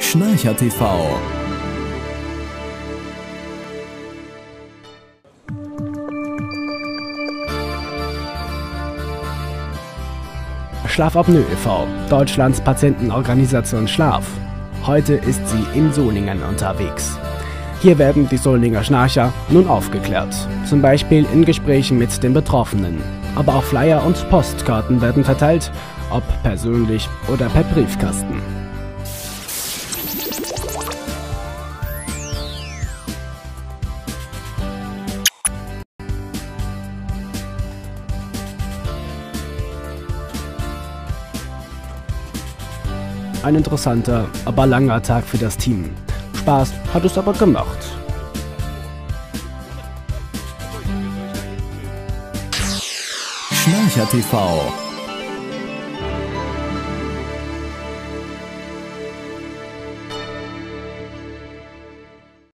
Schnarcher TV. Schlafapnoe e.V., Deutschlands Patientenorganisation Schlaf. Heute ist sie in Solingen unterwegs. Hier werden die Solinger Schnarcher nun aufgeklärt, zum Beispiel in Gesprächen mit den Betroffenen. Aber auch Flyer und Postkarten werden verteilt, ob persönlich oder per Briefkasten. Ein interessanter, aber langer Tag für das Team. Spaß hat es aber gemacht. Schnarcher TV.